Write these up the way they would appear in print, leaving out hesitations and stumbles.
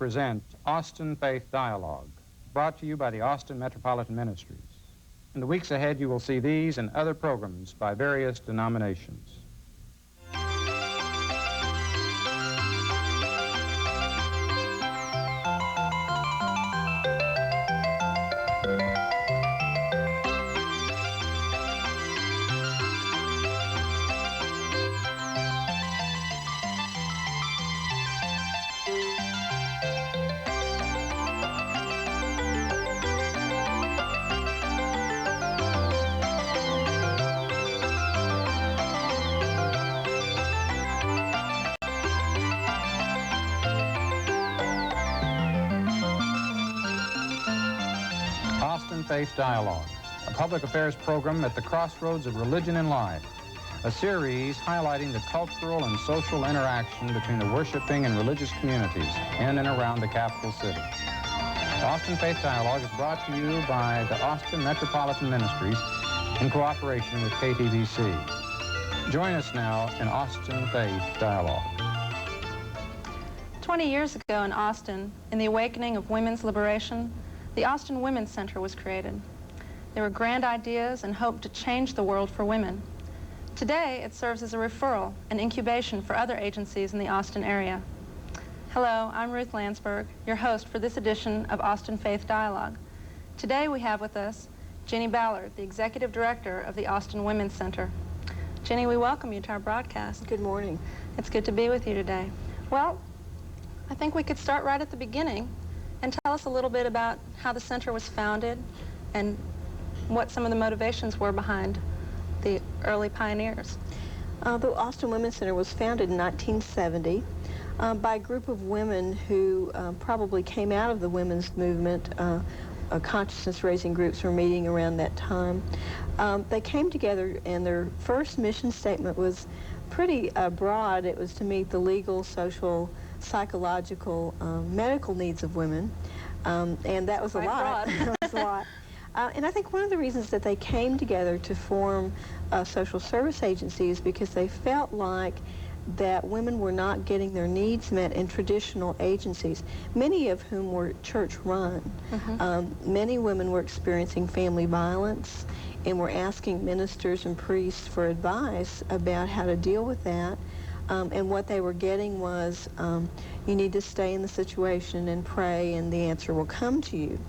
present Austin Faith Dialogue, brought to you by the Austin Metropolitan Ministries. In the weeks ahead, you will see these and other programs by various denominations. Austin Faith Dialogue, a public affairs program at the crossroads of religion and life, a series highlighting the cultural and social interaction between the worshiping and religious communities in and around the capital city. Austin Faith Dialogue is brought to you by the Austin Metropolitan Ministries in cooperation with KTVC. Join us now in Austin Faith Dialogue. 20 years ago in Austin, in the awakening of women's liberation, the Austin Women's Center was created. There were grand ideas and hope to change the world for women. Today, it serves as a referral and incubation for other agencies in the Austin area. Hello, I'm Ruth Landsberg, your host for this edition of Austin Faith Dialogue. Today we have with us Jenny Ballard, the Executive Director of the Austin Women's Center. Jenny, we welcome you to our broadcast. Good morning. It's good to be with you today. Well, I think we could start right at the beginning and tell us a little bit about how the center was founded and what some of the motivations were behind the early pioneers. The Austin Women's Center was founded in 1970 by a group of women who probably came out of the women's movement. Consciousness-raising groups were meeting around that time. They came together, and their first mission statement was pretty broad. It was to meet the legal, social, psychological, medical needs of women, and that was a lot. That was a lot. And I think one of the reasons that they came together to form a social service agency is because they felt like that women were not getting their needs met in traditional agencies, many of whom were church-run. Many women were experiencing family violence and were asking ministers and priests for advice about how to deal with that. And what they were getting was, you need to stay in the situation and pray, and the answer will come to you.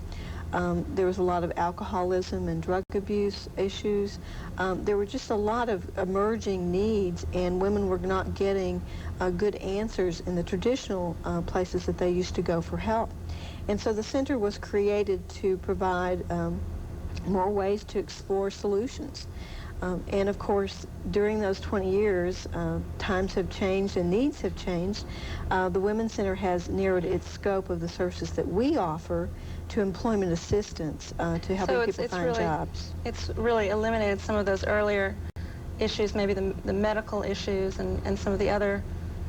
There was a lot of alcoholism and drug abuse issues. There were just a lot of emerging needs, and women were not getting good answers in the traditional places that they used to go for help. And so the center was created to provide more ways to explore solutions. And of course, during those 20 years, times have changed and needs have changed. The Women's Center has narrowed its scope of the services that we offer to employment assistance, to helping people find jobs. It's really eliminated some of those earlier issues, maybe the medical issues and some of the other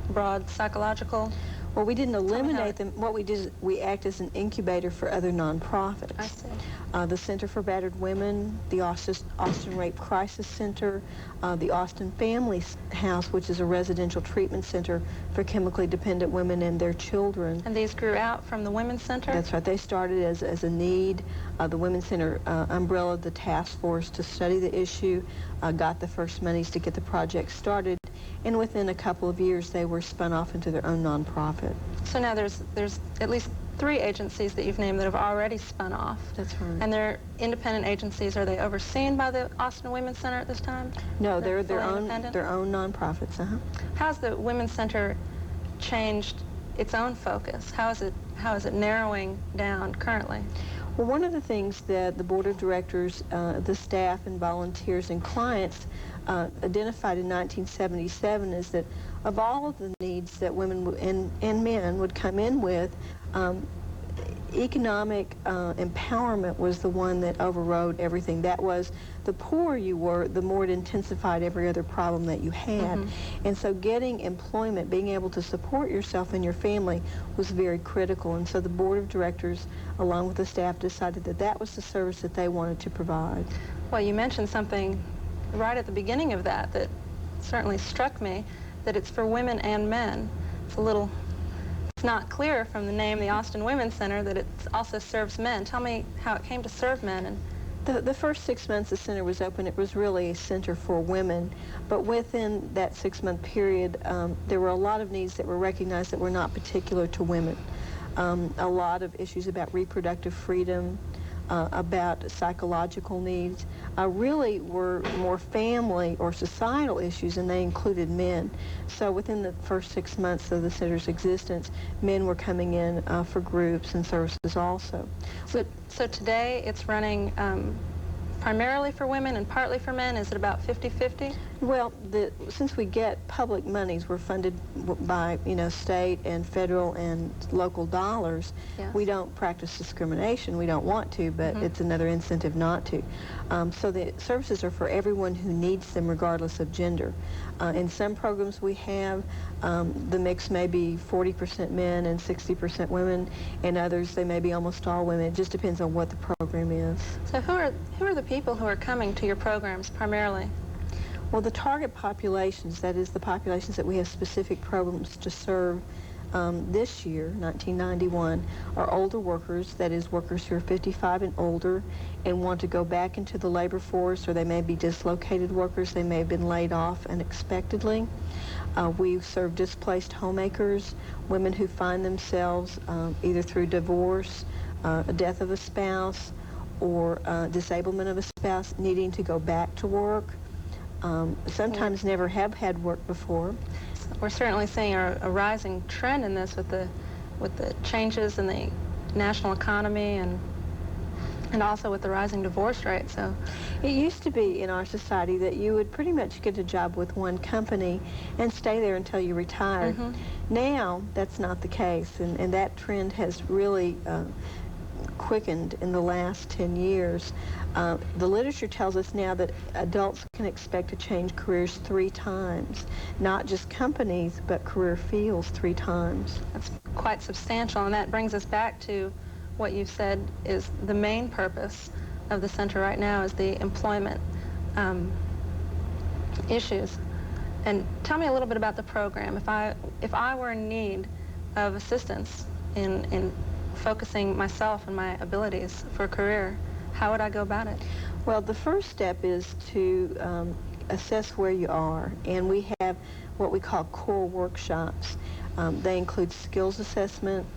broad psychological. Well, we didn't eliminate them. What we did is we act as an incubator for other nonprofits. I see. The Center for Battered Women, the Austin Rape Crisis Center, the Austin Family House, which is a residential treatment center for chemically dependent women and their children. And these grew out from the Women's Center? That's right. They started as a need. The Women's Center umbrellaed the task force to study the issue, got the first monies to get the project started, and within a couple of years they were spun off into their own nonprofit. So now there's at least 3 agencies that you've named that have already spun off. That's right. And they're independent agencies. Are they overseen by the Austin Women's Center at this time? No, they're their own nonprofits. How's the Women's Center changed its own focus? How is it narrowing down currently? Well, one of the things that the board of directors, the staff and volunteers and clients identified in 1977 is that of all of the needs that women and men would come in with, economic empowerment was the one that overrode everything. That was, the poorer you were, the more it intensified every other problem that you had. And so getting employment, being able to support yourself and your family was very critical. And so the board of directors, along with the staff, decided that that was the service that they wanted to provide. Well, you mentioned something right at the beginning of that certainly struck me, that it's for women and men. It's a it's not clear from the name, the Austin Women's Center, that it also serves men. Tell me how it came to serve men. And The first 6 months the center was open, it was really a center for women. But within that 6-month period, there were a lot of needs that were recognized that were not particular to women. A lot of issues about reproductive freedom, about psychological needs, really were more family or societal issues, and they included men. So within the first 6 months of the center's existence, men were coming in for groups and services also. so today it's running primarily for women and partly for men. Is it about 50-50? Well, since we get public monies, we're funded by, state and federal and local dollars. Yes. We don't practice discrimination. We don't want to, but it's another incentive not to. So the services are for everyone who needs them, regardless of gender. In some programs we have, the mix may be 40% men and 60% women. In others, they may be almost all women. It just depends on what the program is. So who are the people who are coming to your programs primarily? Well, the target populations, that is the populations that we have specific programs to serve this year, 1991, are older workers, that is workers who are 55 and older and want to go back into the labor force, or they may be dislocated workers, they may have been laid off unexpectedly. We serve displaced homemakers, women who find themselves either through divorce, a death of a spouse, or disablement of a spouse needing to go back to work. Sometimes never have had work before. We're certainly seeing a rising trend in this with the changes in the national economy and also with the rising divorce rate. So it used to be in our society that you would pretty much get a job with one company and stay there until you retired. Now that's not the case, and that trend has really quickened in the last 10 years. The literature tells us now that adults can expect to change careers 3 times, not just companies, but career fields 3 times. that's quite substantial, and that brings us back to what you said is the main purpose of the center right now is the employment issues. And tell me a little bit about the program. If I were in need of assistance in focusing myself and my abilities for a career, how would I go about it? Well, the first step is to assess where you are, and we have what we call core workshops. They include skills assessment,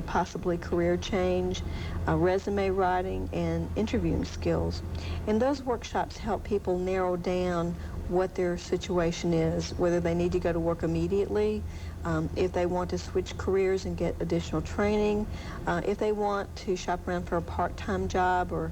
possibly career change, resume writing, and interviewing skills. And those workshops help people narrow down what their situation is, whether they need to go to work immediately, if they want to switch careers and get additional training, if they want to shop around for a part-time job or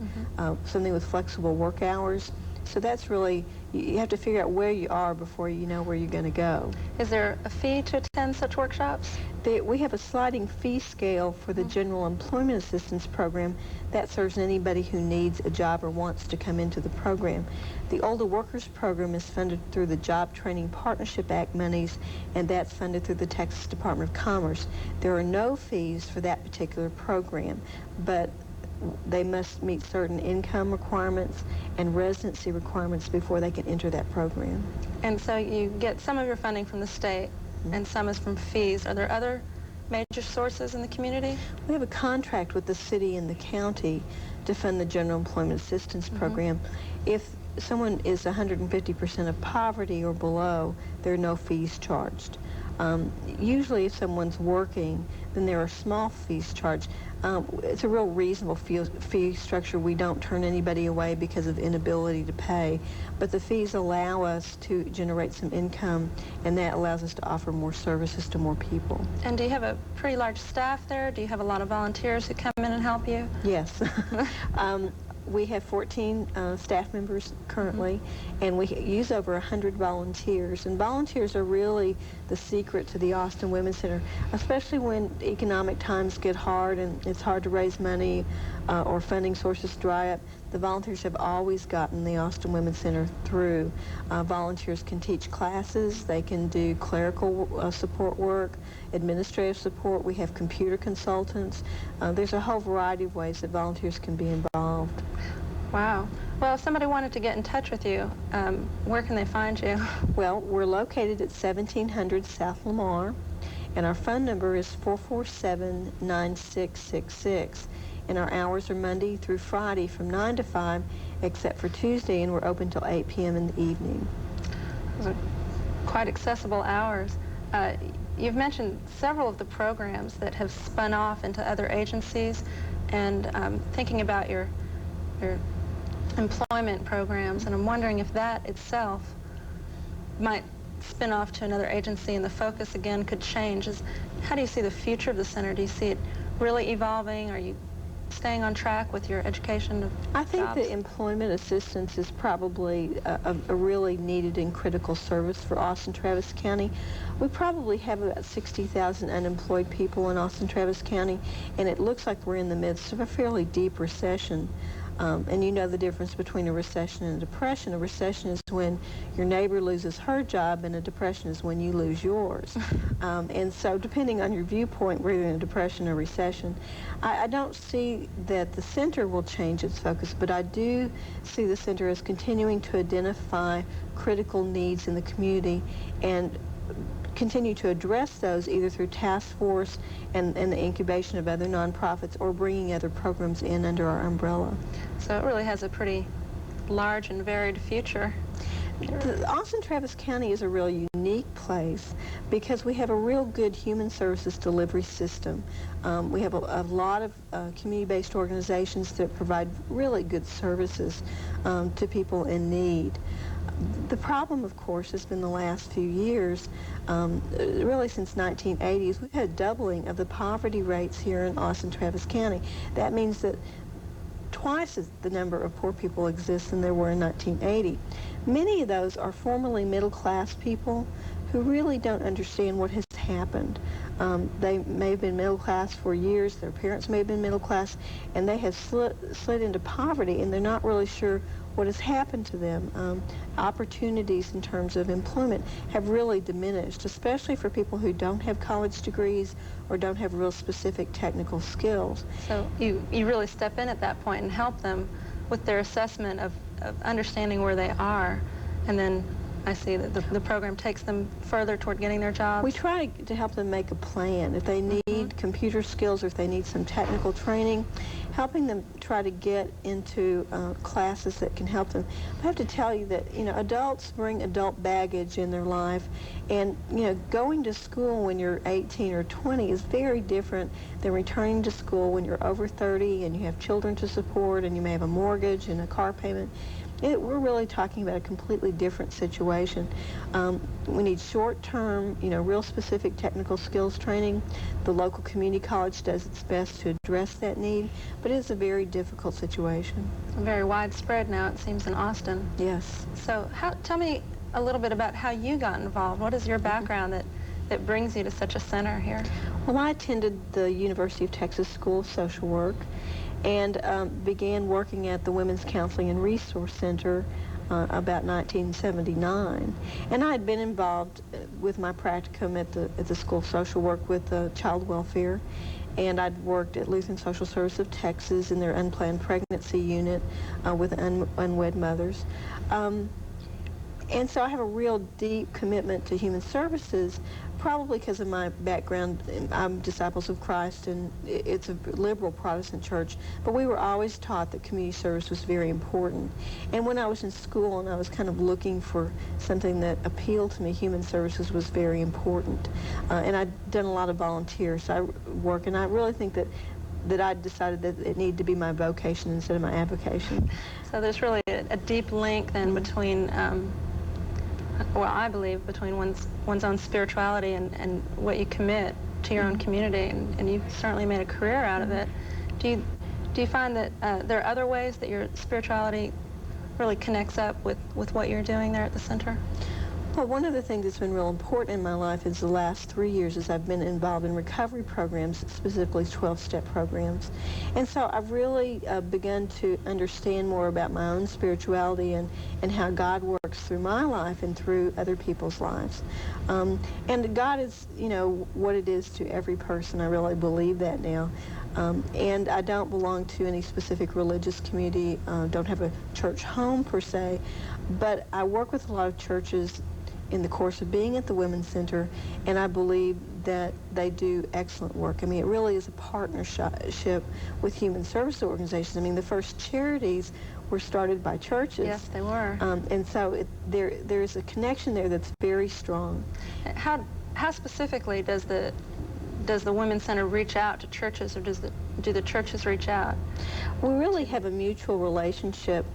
something with flexible work hours. So that's really, you have to figure out where you are before you know where you're going to go. Is there a fee to attend such workshops? We have a sliding fee scale for the General Employment Assistance Program that serves anybody who needs a job or wants to come into the program. The Older Workers Program is funded through the Job Training Partnership Act monies, and that's funded through the Texas Department of Commerce. There are no fees for that particular program, but they must meet certain income requirements and residency requirements before they can enter that program. And so you get some of your funding from the state and some is from fees. Are there other major sources in the community? We have a contract with the city and the county to fund the General Employment Assistance Program. If someone is 150% of poverty or below, there are no fees charged. Usually if someone's working, then there are small fees charged. It's a real reasonable fee structure. We don't turn anybody away because of inability to pay, but the fees allow us to generate some income, and that allows us to offer more services to more people. And do you have a pretty large staff there? Do you have a lot of volunteers who come in and help you? Yes. We have 14 staff members currently, and we use over 100 volunteers. And volunteers are really the secret to the Austin Women's Center, especially when economic times get hard and it's hard to raise money or funding sources dry up. The volunteers have always gotten the Austin Women's Center through. Volunteers can teach classes, they can do clerical support work, administrative support. We have computer consultants. There's a whole variety of ways that volunteers can be involved. Wow. Well, if somebody wanted to get in touch with you, where can they find you? Well, we're located at 1700 South Lamar, And our phone number is 447-9666. And our hours are Monday through Friday from 9 to 5, except for Tuesday, and we're open till 8 p.m. in the evening. Those are quite accessible hours. You've mentioned several of the programs that have spun off into other agencies, and thinking about your employment programs, and I'm wondering if that itself might spin off to another agency and the focus again could change. How do you see the future of the center? Do you see it really evolving? Are you staying on track with your education of I think jobs? that employment assistance is probably a really needed and critical service for Austin-Travis County. We probably have about 60,000 unemployed people in Austin-Travis County, and it looks like we're in the midst of a fairly deep recession. And you know the difference between a recession and a depression. A recession is when your neighbor loses her job, and a depression is when you lose yours. And so depending on your viewpoint, we're either in a depression or recession. I don't see that the center will change its focus, but I do see the center as continuing to identify critical needs in the community and continue to address those either through task force and the incubation of other nonprofits or bringing other programs in under our umbrella. So it really has a pretty large and varied future. Austin-Travis County is a real unique place because we have a real good human services delivery system. We have a lot of community-based organizations that provide really good services to people in need. The problem, of course, has been the last few years, really since 1980s, we've had a doubling of the poverty rates here in Austin-Travis County. That means that twice as the number of poor people exists than there were in 1980. Many of those are formerly middle-class people who really don't understand what has happened. They may have been middle class for years, their parents may have been middle class, and they have slid into poverty, and they're not really sure what has happened to them. Opportunities in terms of employment have really diminished, especially for people who don't have college degrees or don't have real specific technical skills. So you really step in at that point and help them with their assessment of understanding where they are, and then I see that the program takes them further toward getting their jobs. We try to help them make a plan. If they need computer skills or if they need some technical training, helping them try to get into classes that can help them. I have to tell you that, you know, adults bring adult baggage in their life, and, you know, going to school when you're 18 or 20 is very different than returning to school when you're over 30 and you have children to support and you may have a mortgage and a car payment. We're really talking about a completely different situation. We need short-term, you know, real specific technical skills training. The local community college does its best to address that need, but it's a very difficult situation. Very widespread now, it seems, in Austin. Yes. So tell me a little bit about how you got involved. What is your background that brings you to such a center here? Well, I attended the University of Texas School of Social Work and began working at the Women's Counseling and Resource Center about 1979. And I had been involved with my practicum at the School of Social Work with child welfare, and I'd worked at Lutheran Social Service of Texas in their unplanned pregnancy unit with unwed mothers. And so I have a real deep commitment to human services, probably because of my background. I'm Disciples of Christ, and it's a liberal Protestant church, but we were always taught that community service was very important. And when I was in school and I was kind of looking for something that appealed to me, human services was very important. And I'd done a lot of volunteer work, and I really think that I decided that it needed to be my vocation instead of my avocation. So there's really a deep link then between well, I believe between one's own spirituality and what you commit to your own community, and you've certainly made a career out of it. Do you find that there are other ways that your spirituality really connects up with what you're doing there at the center? Well, one of the things that's been real important in my life is the last 3 years as I've been involved in recovery programs, specifically 12-step programs. And so I've really begun to understand more about my own spirituality and how God works through my life and through other people's lives. And God is, you know, what it is to every person. I really believe that now. And I don't belong to any specific religious community, don't have a church home per se, but I work with a lot of churches in the course of being at the Women's Center, and I believe that they do excellent work. I mean, it really is a partnership with human service organizations. I mean, the first charities were started by churches. Yes, they were. And so there's a connection there that's very strong. How specifically does the Women's Center reach out to churches, or do the churches reach out? We really have a mutual relationship.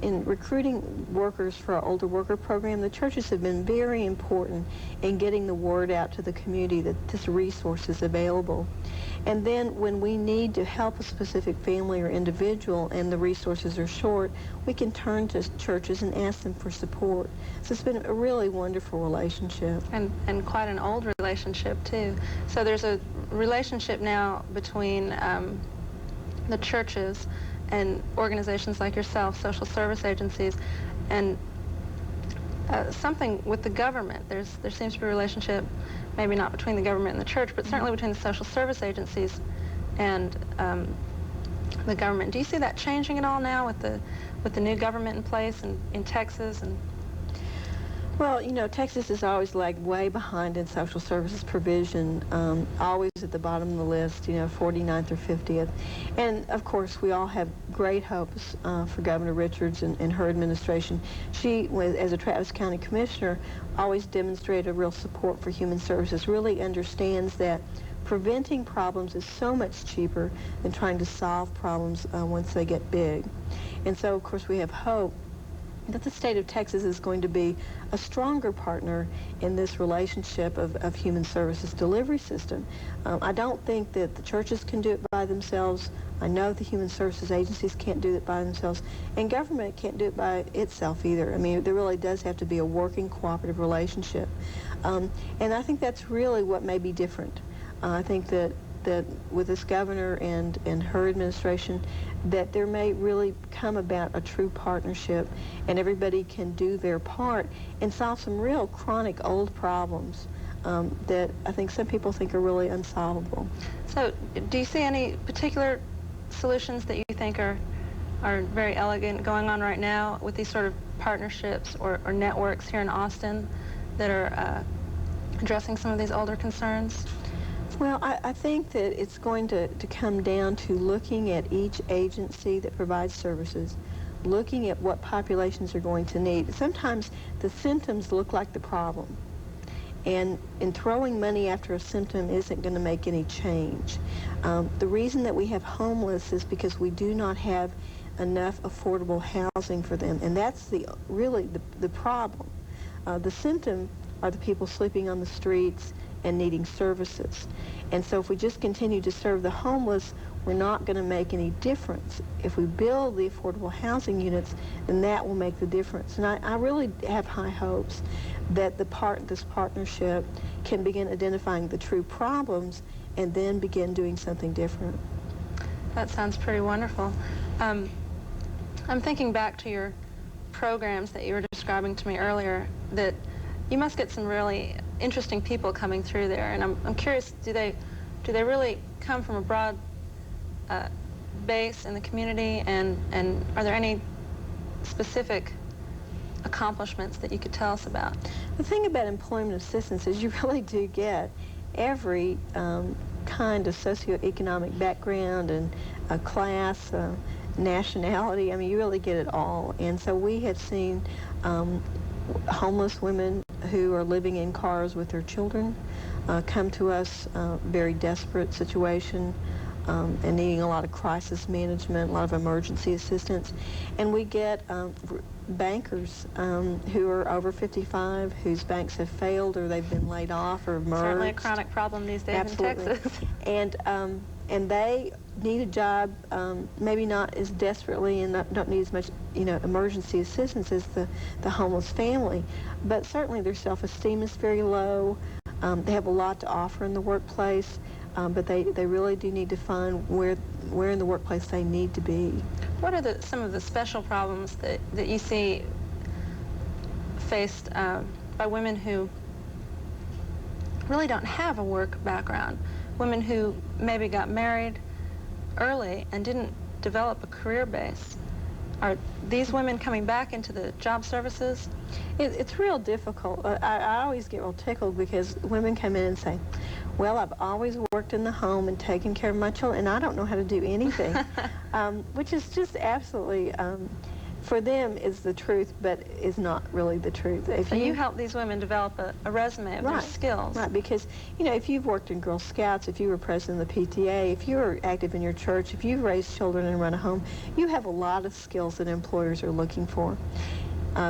In recruiting workers for our older worker program, the churches have been very important in getting the word out to the community that this resource is available. And then when we need to help a specific family or individual and the resources are short, we can turn to churches and ask them for support. So it's been a really wonderful relationship. And quite an old relationship, too. So there's a relationship now between the churches and organizations like yourself, social service agencies, and something with the government. There seems to be a relationship, maybe not between the government and the church, but certainly between the social service agencies and the government. Do you see that changing at all now with the new government in place in Texas? And well, you know, Texas has always lagged way behind in social services provision, always at the bottom of the list, you know, 49th or 50th. And, of course, we all have great hopes for Governor Richards and her administration. She, as a Travis County Commissioner, always demonstrated a real support for human services, really understands that preventing problems is so much cheaper than trying to solve problems once they get big. And so, of course, we have hope that the state of Texas is going to be a stronger partner in this relationship of human services delivery system. I don't think that the churches can do it by themselves. I know the human services agencies can't do it by themselves, and government can't do it by itself either. I mean, there really does have to be a working cooperative relationship. And I think that's really what may be different. I think that with this governor and her administration, that there may really come about a true partnership and everybody can do their part and solve some real chronic old problems that I think some people think are really unsolvable. so do you see any particular solutions that you think are very elegant going on right now with these sort of partnerships or networks here in Austin that are addressing some of these older concerns? Well, I think that it's going to come down to looking at each agency that provides services, looking at what populations are going to need. Sometimes the symptoms look like the problem, and in throwing money after a symptom isn't going to make any change. The reason that we have homeless is because we do not have enough affordable housing for them, and that's really the problem. The symptom are the people sleeping on the streets and needing services. And so if we just continue to serve the homeless, we're not going to make any difference. If we build the affordable housing units, then that will make the difference. And I really have high hopes that this partnership can begin identifying the true problems and then begin doing something different. That sounds pretty wonderful. I'm thinking back to your programs that you were describing to me earlier, that you must get some really interesting people coming through there, and I'm curious, do they really come from a broad base in the community, and are there any specific accomplishments that you could tell us about? The thing about employment assistance is you really do get every kind of socioeconomic background and class, nationality. I mean, you really get it all. And so we have seen homeless women who are living in cars with their children come to us, very desperate situation, and needing a lot of crisis management, a lot of emergency assistance. And we get bankers who are over 55, whose banks have failed or they've been laid off or merged. Certainly a chronic problem these days. Absolutely. In Texas. And they need a job, maybe not as desperately and don't need as much, emergency assistance as the homeless family, but certainly their self-esteem is very low. They have a lot to offer in the workplace, but they really do need to find where in the workplace they need to be. What are some of the special problems that you see faced by women who really don't have a work background? Women who maybe got married early and didn't develop a career base. Are these women coming back into the job services? It's real difficult. I always get real tickled because women come in and say, well, I've always worked in the home and taken care of my children, and I don't know how to do anything, which is just absolutely, for them, is the truth, but is not really the truth. So you help these women develop a resume of their skills. Right, because, you know, if you've worked in Girl Scouts, if you were president of the PTA, if you were active in your church, if you've raised children and run a home, you have a lot of skills that employers are looking for.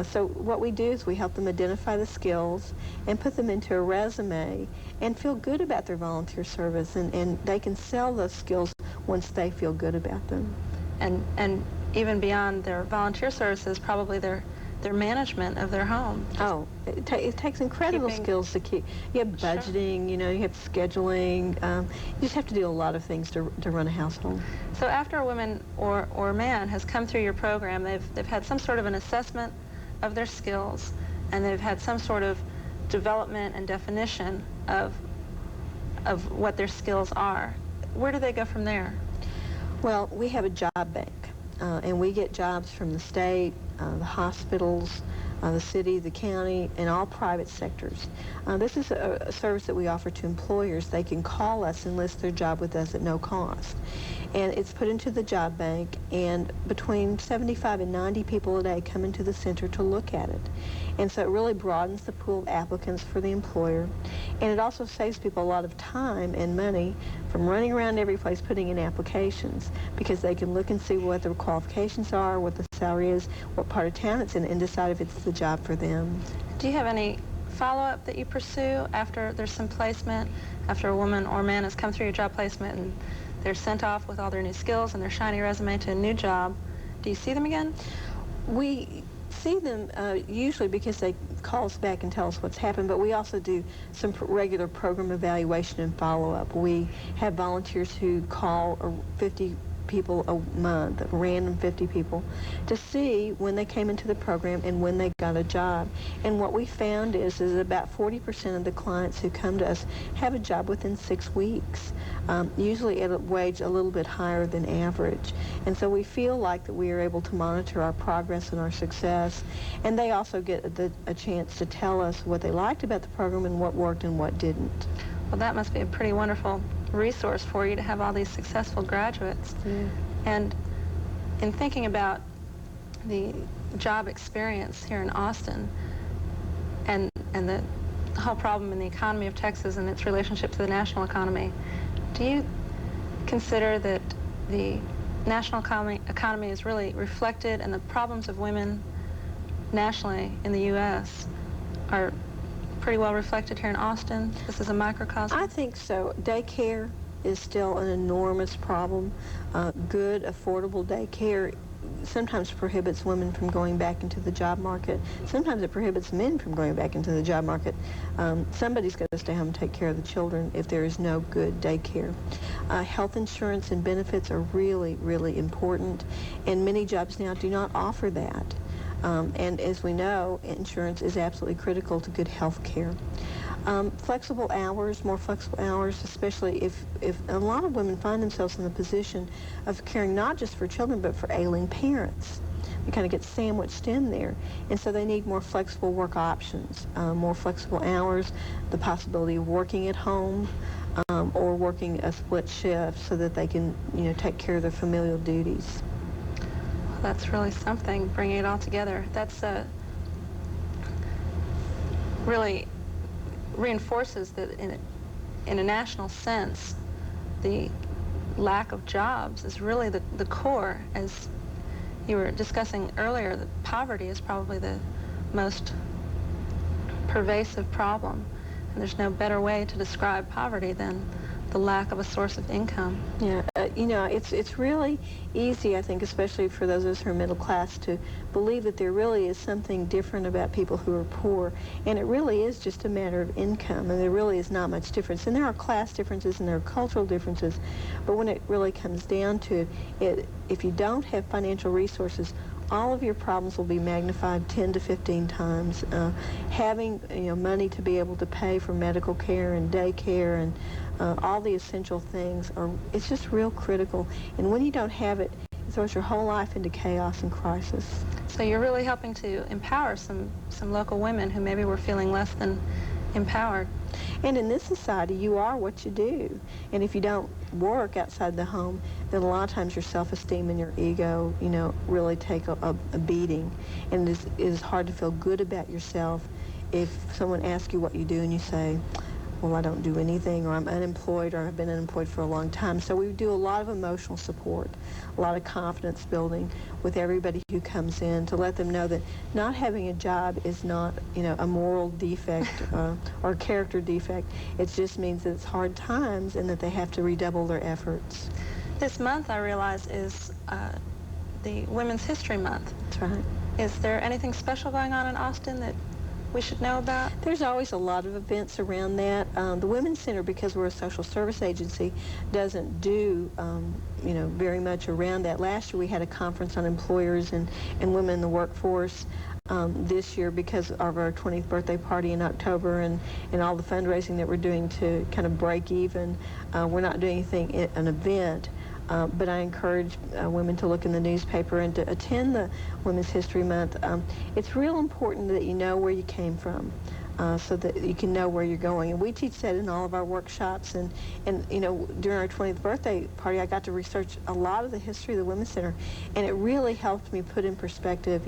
So what we do is we help them identify the skills and put them into a resume and feel good about their volunteer service, and they can sell those skills once they feel good about them. And even beyond their volunteer services, probably their management of their home. Oh, it takes incredible skills to keep. You have budgeting, you know, you have scheduling. You just have to do a lot of things to run a household. So after a woman or man has come through your program, they've had some sort of an assessment of their skills, and they've had some sort of development and definition of what their skills are. Where do they go from there? Well, we have a job bank, and we get jobs from the state, the hospitals, the city, the county, and all private sectors. This is a service that we offer to employers. They can call us and list their job with us at no cost. And it's put into the job bank, and between 75 and 90 people a day come into the center to look at it. And so it really broadens the pool of applicants for the employer. And it also saves people a lot of time and money from running around every place putting in applications, because they can look and see what their qualifications are, what the salary is, what part of town it's in, and decide if it's the job for them. Do you have any follow-up that you pursue after there's some placement, after a woman or man has come through your job placement and they're sent off with all their new skills and their shiny resume to a new job? Do you see them again? We see them usually because they call us back and tell us what's happened, but we also do some regular program evaluation and follow-up. We have volunteers who call 50 people a month, random 50 people, to see when they came into the program and when they got a job. And what we found is about 40% of the clients who come to us have a job within 6 weeks, usually at a wage a little bit higher than average. And so we feel like that we are able to monitor our progress and our success, and they also get a chance to tell us what they liked about the program and what worked and what didn't. Well, that must be a pretty wonderful resource for you to have all these successful graduates. Yeah. And in thinking about the job experience here in Austin and the whole problem in the economy of Texas and its relationship to the national economy, do you consider that the national economy is really reflected, and the problems of women nationally in the U.S. are pretty well reflected here in Austin? This is a microcosm. I think so. Daycare is still an enormous problem. Good, affordable daycare sometimes prohibits women from going back into the job market. Sometimes it prohibits men from going back into the job market. Somebody's got to stay home and take care of the children if there is no good daycare. Health insurance and benefits are really, really important, and many jobs now do not offer that. And as we know, insurance is absolutely critical to good health care. Flexible hours, more flexible hours, especially if a lot of women find themselves in the position of caring not just for children, but for ailing parents. They kind of get sandwiched in there. And so they need more flexible work options, more flexible hours, the possibility of working at home, or working a split shift so that they can, you know, take care of their familial duties. That's really something, bringing it all together. That's really reinforces that in a national sense, the lack of jobs is really the core. As you were discussing earlier, that poverty is probably the most pervasive problem. And there's no better way to describe poverty than the lack of a source of income. Yeah, you know, it's really easy, I think, especially for those of us who are middle class, to believe that there really is something different about people who are poor. And it really is just a matter of income, and there really is not much difference. And there are class differences and there are cultural differences, but when it really comes down to it, if you don't have financial resources, all of your problems will be magnified 10 to 15 times. Having, you know, money to be able to pay for medical care and daycare and all the essential things it's just real critical. And when you don't have it, throws your whole life into chaos and crisis. So you're really helping to empower some local women who maybe were feeling less than empowered. And in this society, you are what you do. And if you don't work outside the home, then a lot of times your self-esteem and your ego, really take a beating. And it is hard to feel good about yourself if someone asks you what you do and you say, well, I don't do anything, or I'm unemployed, or I've been unemployed for a long time. So we do a lot of emotional support, a lot of confidence building with everybody who comes in to let them know that not having a job is not, a moral defect or a character defect. It just means that it's hard times and that they have to redouble their efforts. This month, I realize, is the Women's History Month. That's right. Is there anything special going on in Austin that we should know about? There's always a lot of events around that. The Women's Center, because we're a social service agency, doesn't do, very much around that. Last year we had a conference on employers and women in the workforce. This year, because of our 20th birthday party in October and all the fundraising that we're doing to kind of break even, we're not doing anything at an event. But I encourage women to look in the newspaper and to attend the Women's History Month. It's real important that you know where you came from so that you can know where you're going. And we teach that in all of our workshops. And during our 20th birthday party, I got to research a lot of the history of the Women's Center. And it really helped me put in perspective,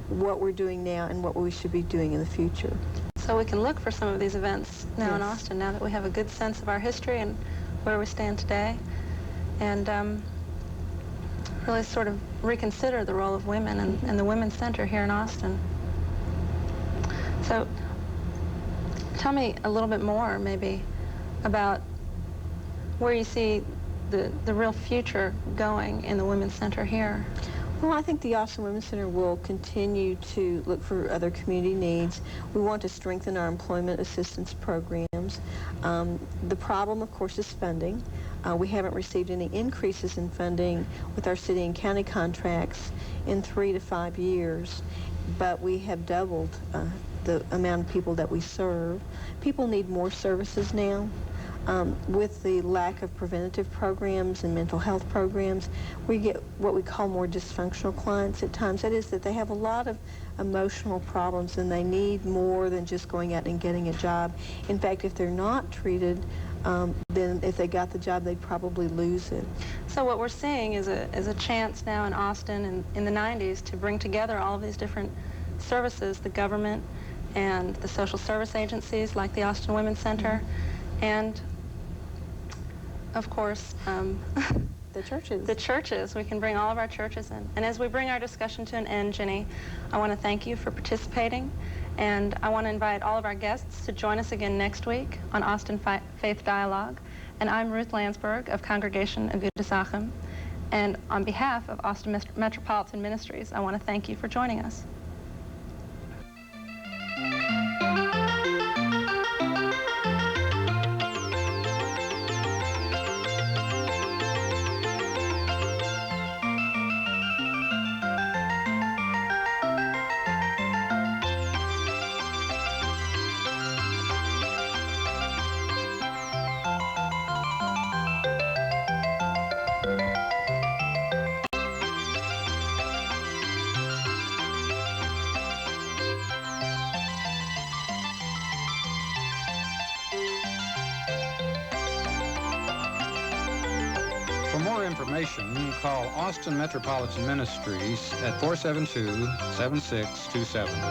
what we're doing now and what we should be doing in the future. So we can look for some of these events now in Yes. Austin, now that we have a good sense of our history and where we stand today. And really sort of reconsider the role of women and the Women's Center here in Austin. So tell me a little bit more, maybe, about where you see the real future going in the Women's Center here. Well, I think the Austin Women's Center will continue to look for other community needs. We want to strengthen our employment assistance programs. The problem, of course, is funding. We haven't received any increases in funding with our city and county contracts in 3 to 5 years, but we have doubled the amount of people that we serve. People need more services now. With the lack of preventative programs and mental health programs, we get what we call more dysfunctional clients at times. That is that they have a lot of emotional problems and they need more than just going out and getting a job. In fact, if they're not treated, then if they got the job, they'd probably lose it. So what we're seeing is a chance now in Austin and in the 90s to bring together all of these different services, the government and the social service agencies like the Austin Women's Center, and of course, The churches. the churches. We can bring all of our churches in. And as we bring our discussion to an end, Jenny, I want to thank you for participating, and I want to invite all of our guests to join us again next week on Austin Faith Dialogue. And I'm Ruth Landsberg of Congregation Agudas Achim, and on behalf of Austin Metropolitan Ministries, I want to thank you for joining us. For more information, call Austin Metropolitan Ministries at 472-7627.